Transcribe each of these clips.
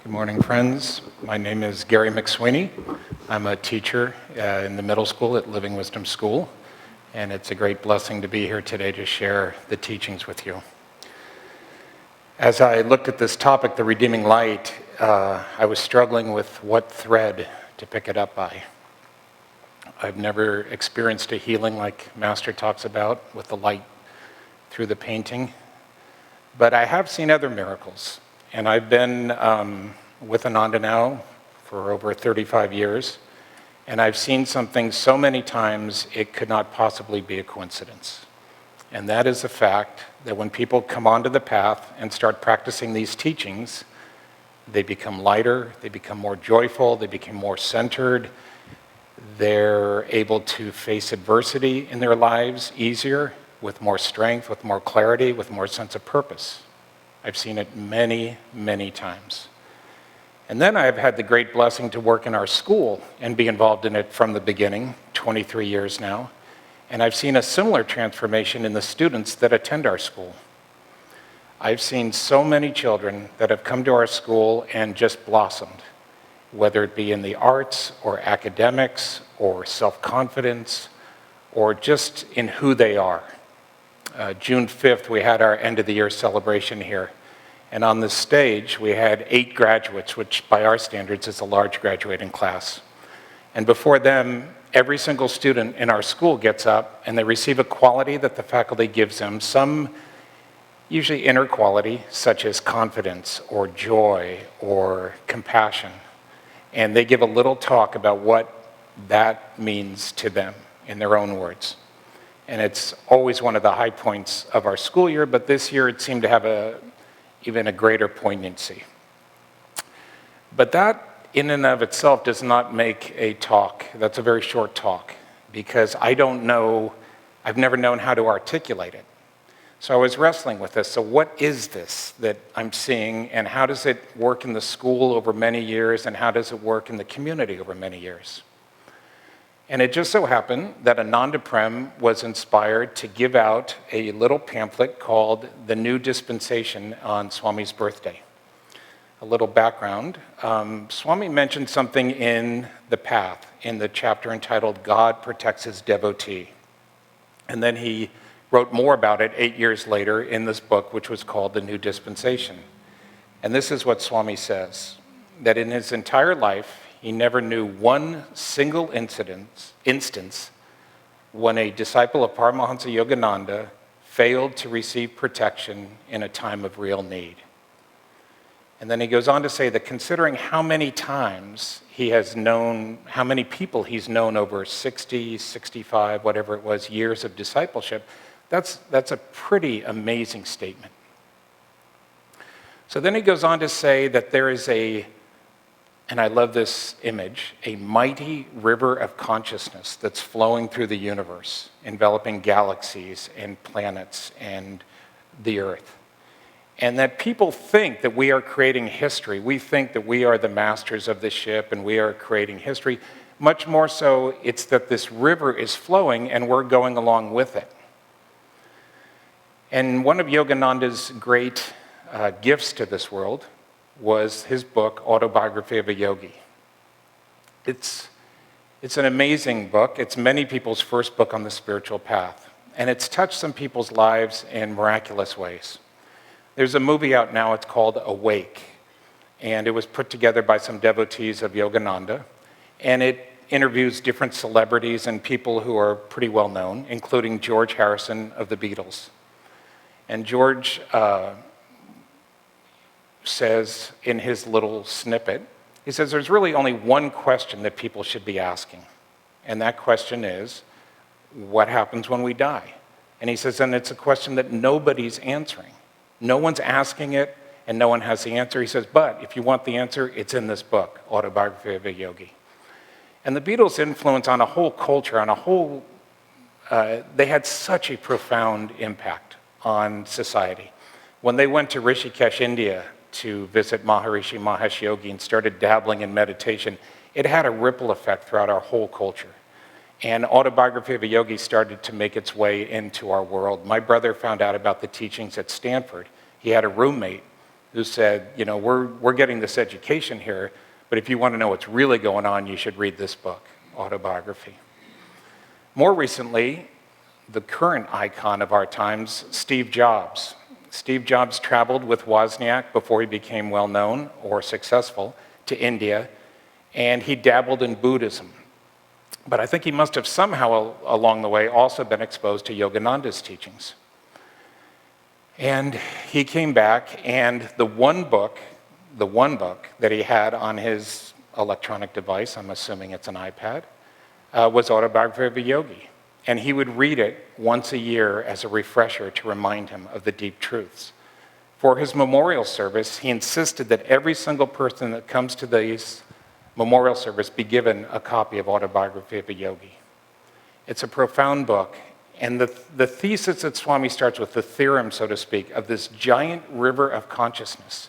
Good morning, friends. My name is Gary McSweeney. I'm a teacher in the middle school at Living Wisdom School, and it's a great blessing to be here today to share the teachings with you. As I looked at this topic, the redeeming light, I was struggling with what thread to pick it up by. I've never experienced a healing like Master talks about with the light through the painting, but I have seen other miracles. And I've been with Ananda now for over 35 years, and I've seen something so many times it could not possibly be a coincidence. And that is the fact that when people come onto the path and start practicing these teachings, they become lighter, they become more joyful, they become more centered, they're able to face adversity in their lives easier, with more strength, with more clarity, with more sense of purpose. I've seen it many, many times. And then I've had the great blessing to work in our school and be involved in it from the beginning, 23 years now. And I've seen a similar transformation in the students that attend our school. I've seen so many children that have come to our school and just blossomed, whether it be in the arts or academics or self-confidence or just in who they are. June 5th, we had our end of the year celebration here. And on this stage, we had 8 graduates, which by our standards is a large graduating class. And before them, every single student in our school gets up and they receive a quality that the faculty gives them, some usually inner quality, such as confidence or joy or compassion. And they give a little talk about what that means to them in their own words. And it's always one of the high points of our school year, but this year it seemed to have even a greater poignancy. But that in and of itself does not make a talk. That's a very short talk, because I've never known how to articulate it. So I was wrestling with this. So what is this that I'm seeing, and how does it work in the school over many years, and how does it work in the community over many years? And it just so happened that Ananda Prem was inspired to give out a little pamphlet called The New Dispensation on Swami's birthday. A little background. Swami mentioned something in the path, in the chapter entitled God Protects His Devotee. And then he wrote more about it 8 years later in this book, which was called The New Dispensation. And this is what Swami says, that in his entire life, he never knew one single instance when a disciple of Paramhansa Yogananda failed to receive protection in a time of real need. And then he goes on to say that considering how many times he has known, how many people he's known over 60, 65, whatever it was, years of discipleship, that's a pretty amazing statement. So then he goes on to say that there is and I love this image, a mighty river of consciousness that's flowing through the universe, enveloping galaxies and planets and the earth. And that people think that we are creating history. We think that we are the masters of the ship and we are creating history. Much more so, it's that this river is flowing and we're going along with it. And one of Yogananda's great gifts to this world was his book, Autobiography of a Yogi. It's an amazing book. It's many people's first book on the spiritual path. And it's touched some people's lives in miraculous ways. There's a movie out now, it's called Awake. And it was put together by some devotees of Yogananda. And it interviews different celebrities and people who are pretty well known, including George Harrison of the Beatles. And George says in his little snippet, he says there's really only one question that people should be asking. And that question is, what happens when we die? And he says, and it's a question that nobody's answering. No one's asking it, and no one has the answer. He says, but if you want the answer, it's in this book, Autobiography of a Yogi. And the Beatles' influence on a whole culture, they had such a profound impact on society. When they went to Rishikesh, India, to visit Maharishi Mahesh Yogi and started dabbling in meditation, it had a ripple effect throughout our whole culture. And Autobiography of a Yogi started to make its way into our world. My brother found out about the teachings at Stanford. He had a roommate who said, you know, we're getting this education here, but if you want to know what's really going on, you should read this book, Autobiography. More recently, the current icon of our times, Steve Jobs. Steve Jobs traveled with Wozniak before he became well-known or successful to India, and he dabbled in Buddhism. But I think he must have somehow along the way also been exposed to Yogananda's teachings. And he came back, and the one book that he had on his electronic device, I'm assuming it's an iPad, was Autobiography of a Yogi. And he would read it once a year as a refresher to remind him of the deep truths. For his memorial service, he insisted that every single person that comes to this memorial service be given a copy of Autobiography of a Yogi. It's a profound book, and the thesis that Swami starts with, the theorem, so to speak, of this giant river of consciousness.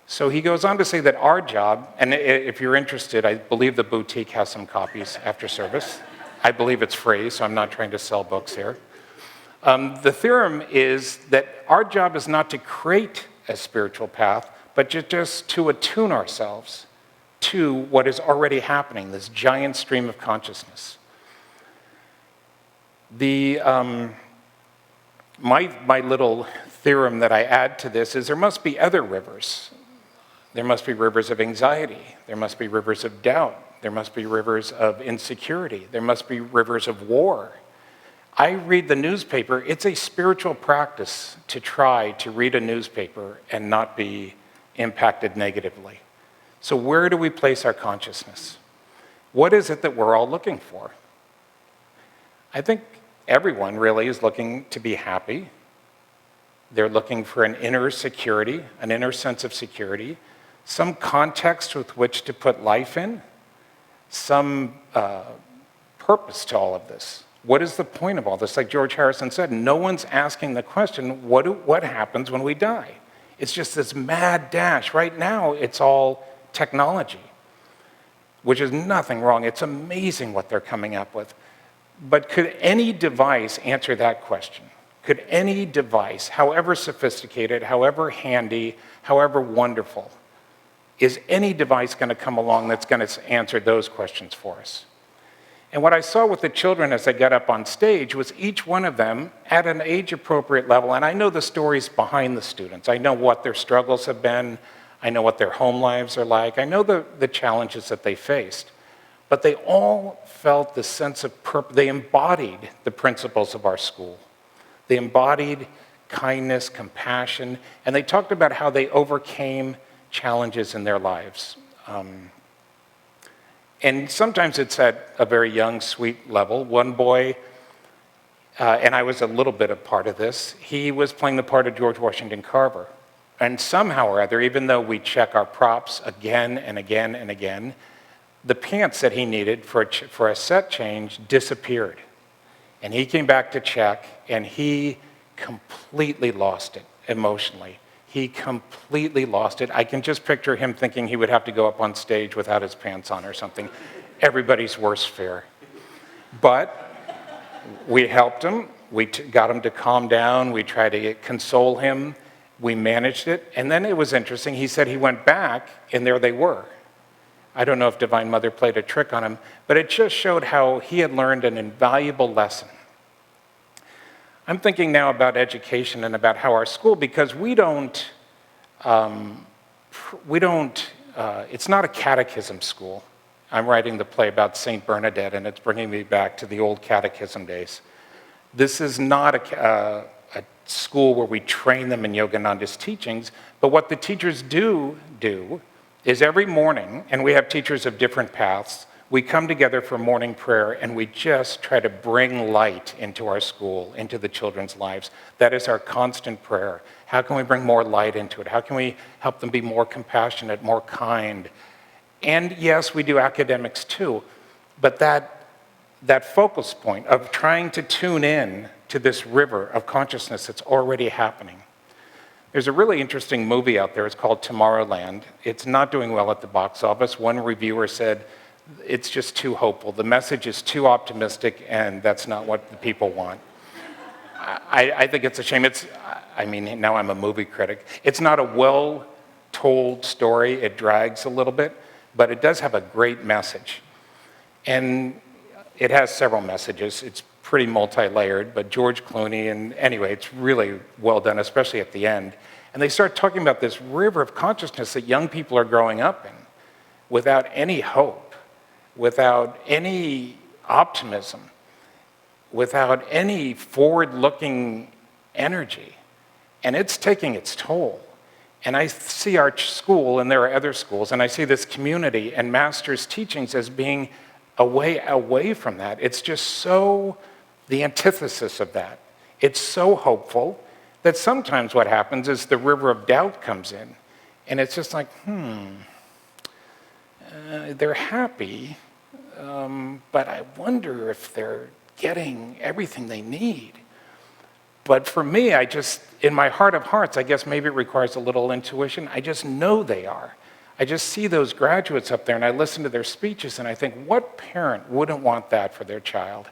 So he goes on to say that our job, and if you're interested, I believe the boutique has some copies after service. I believe it's free, so I'm not trying to sell books here. The theorem is that our job is not to create a spiritual path, but just to attune ourselves to what is already happening, this giant stream of consciousness. My little theorem that I add to this is there must be other rivers. There must be rivers of anxiety. There must be rivers of doubt. There must be rivers of insecurity. There must be rivers of war. I read the newspaper. It's a spiritual practice to try to read a newspaper and not be impacted negatively. So where do we place our consciousness? What is it that we're all looking for? I think everyone really is looking to be happy. They're looking for an inner security, an inner sense of security, some context with which to put life in, some purpose to all of this. What is the point of all this? Like George Harrison said, no one's asking the question, what happens when we die? It's just this mad dash. Right now, it's all technology, which is nothing wrong. It's amazing what they're coming up with. But could any device answer that question? Could any device, however sophisticated, however handy, however wonderful, is any device going to come along that's going to answer those questions for us? And what I saw with the children as they got up on stage was each one of them at an age-appropriate level, and I know the stories behind the students. I know what their struggles have been. I know what their home lives are like. I know the challenges that they faced. But they all felt the sense of purpose. They embodied the principles of our school. They embodied kindness, compassion, and they talked about how they overcame challenges in their lives. And sometimes it's at a very young, sweet level. One boy, and I was a little bit a part of this, he was playing the part of George Washington Carver. And somehow or other, even though we check our props again and again and again, the pants that he needed for a set change disappeared. And he came back to check, and he completely lost it emotionally. He completely lost it. I can just picture him thinking he would have to go up on stage without his pants on or something. Everybody's worst fear. But we helped him. We got him to calm down. We tried to console him. We managed it. And then it was interesting. He said he went back, and there they were. I don't know if Divine Mother played a trick on him, but it just showed how he had learned an invaluable lesson. I'm thinking now about education and about how our school, because it's not a catechism school. I'm writing the play about Saint Bernadette, and it's bringing me back to the old catechism days. This is not a school where we train them in Yogananda's teachings, but what the teachers do is every morning, and we have teachers of different paths, we come together for morning prayer and we just try to bring light into our school, into the children's lives. That is our constant prayer. How can we bring more light into it? How can we help them be more compassionate, more kind? And yes, we do academics too, but that focus point of trying to tune in to this river of consciousness that's already happening. There's a really interesting movie out there. It's called Tomorrowland. It's not doing well at the box office. One reviewer said, it's just too hopeful. The message is too optimistic, and that's not what the people want. I think it's a shame. I mean, now I'm a movie critic. It's not a well-told story. It drags a little bit, but it does have a great message. And it has several messages. It's pretty multi-layered, but George Clooney, and anyway, it's really well done, especially at the end. And they start talking about this river of consciousness that young people are growing up in without any hope, without any optimism, without any forward-looking energy. And it's taking its toll. And I see our school, and there are other schools, and I see this community and Master's teachings as being a way away from that. It's just so the antithesis of that. It's so hopeful that sometimes what happens is the river of doubt comes in. And it's just like, they're happy, but I wonder if they're getting everything they need. But for me, in my heart of hearts, I guess maybe it requires a little intuition, I just know they are. I just see those graduates up there and I listen to their speeches and I think, what parent wouldn't want that for their child?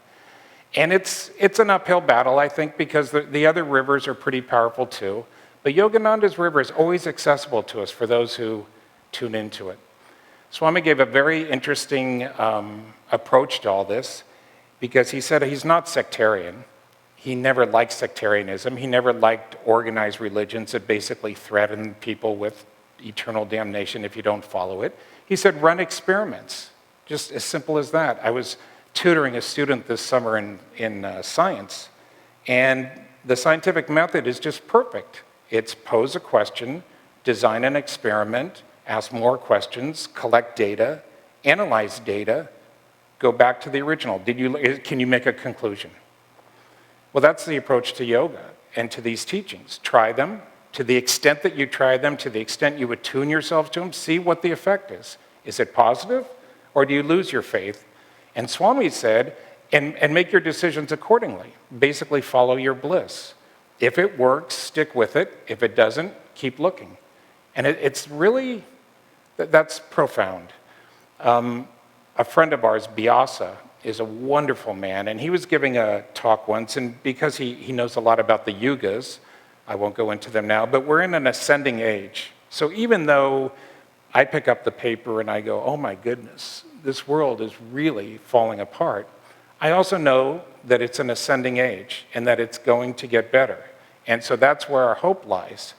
And it's an uphill battle, I think, because the other rivers are pretty powerful too. But Yogananda's river is always accessible to us for those who tune into it. Swami gave a very interesting approach to all this because he said he's not sectarian. He never liked sectarianism. He never liked organized religions that basically threaten people with eternal damnation if you don't follow it. He said, run experiments, just as simple as that. I was tutoring a student this summer in science, and the scientific method is just perfect. It's pose a question, design an experiment, ask more questions, collect data, analyze data, go back to the original. Can you make a conclusion? Well, that's the approach to yoga and to these teachings. Try them. To the extent that you try them, to the extent you attune yourself to them, see what the effect is. Is it positive, or do you lose your faith? And Swami said, and make your decisions accordingly. Basically, follow your bliss. If it works, stick with it. If it doesn't, keep looking. And it's really, that's profound. A friend of ours, Vyasa, is a wonderful man, and he was giving a talk once, and because he knows a lot about the yugas, I won't go into them now, but we're in an ascending age. So even though I pick up the paper and I go, oh my goodness, this world is really falling apart, I also know that it's an ascending age and that it's going to get better. And so that's where our hope lies.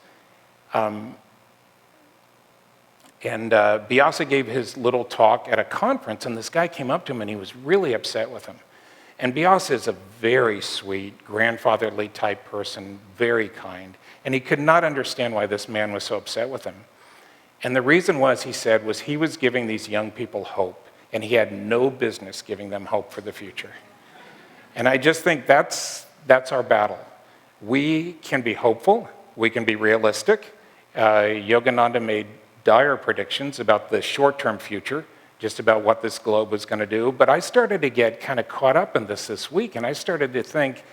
Vyasa gave his little talk at a conference, and this guy came up to him and he was really upset with him. And Vyasa is a very sweet, grandfatherly type person, very kind. And he could not understand why this man was so upset with him. And the reason was, he said, was he was giving these young people hope, and he had no business giving them hope for the future. And I just think that's our battle. We can be hopeful, we can be realistic. Yogananda made dire predictions about the short-term future, just about what this globe was going to do. But I started to get kind of caught up in this week, and I started to think,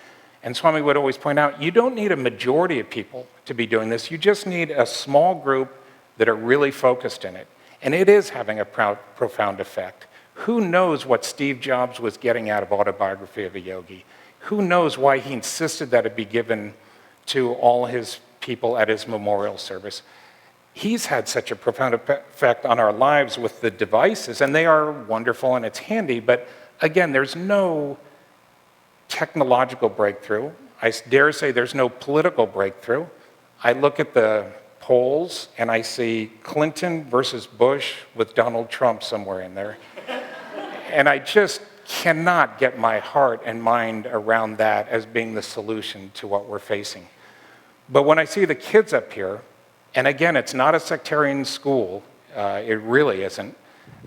and Swami would always point out, you don't need a majority of people to be doing this. You just need a small group that are really focused in it. And it is having a profound effect. Who knows what Steve Jobs was getting out of Autobiography of a Yogi? Who knows why he insisted that it be given to all his people at his memorial service? He's had such a profound effect on our lives with the devices, and they are wonderful and it's handy, but again, there's no technological breakthrough. I dare say there's no political breakthrough. I look at the polls and I see Clinton versus Bush with Donald Trump somewhere in there. And I just cannot get my heart and mind around that as being the solution to what we're facing. But when I see the kids up here, and again, it's not a sectarian school, it really isn't.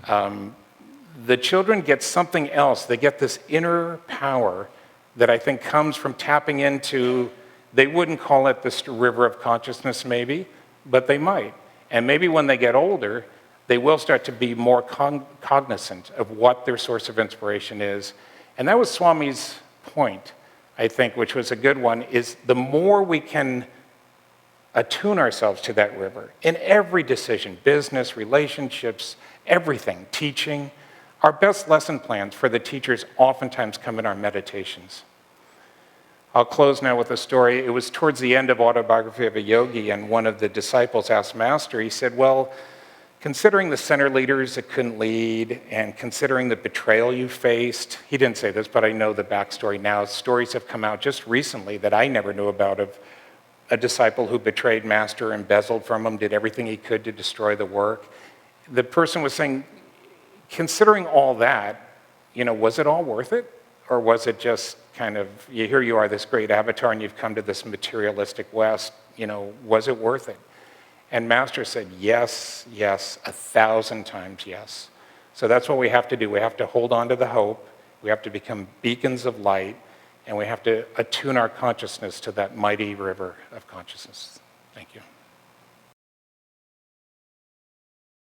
The children get something else. They get this inner power that I think comes from tapping into, they wouldn't call it this river of consciousness maybe, but they might. And maybe when they get older, they will start to be more cognizant of what their source of inspiration is. And that was Swami's point, I think, which was a good one, is the more we can attune ourselves to that river in every decision, business, relationships, everything, teaching. Our best lesson plans for the teachers oftentimes come in our meditations. I'll close now with a story. It was towards the end of Autobiography of a Yogi, and one of the disciples asked Master, he said, well, considering the center leaders that couldn't lead, and considering the betrayal you faced, he didn't say this, but I know the backstory now. Stories have come out just recently that I never knew about of a disciple who betrayed Master, embezzled from him, did everything he could to destroy the work. The person was saying, considering all that, was it all worth it? Or was it just kind of, here you are, this great avatar, and you've come to this materialistic West, was it worth it? And Master said, yes, yes, 1,000 times yes. So that's what we have to do. We have to hold on to the hope. We have to become beacons of light, and we have to attune our consciousness to that mighty river of consciousness. Thank you.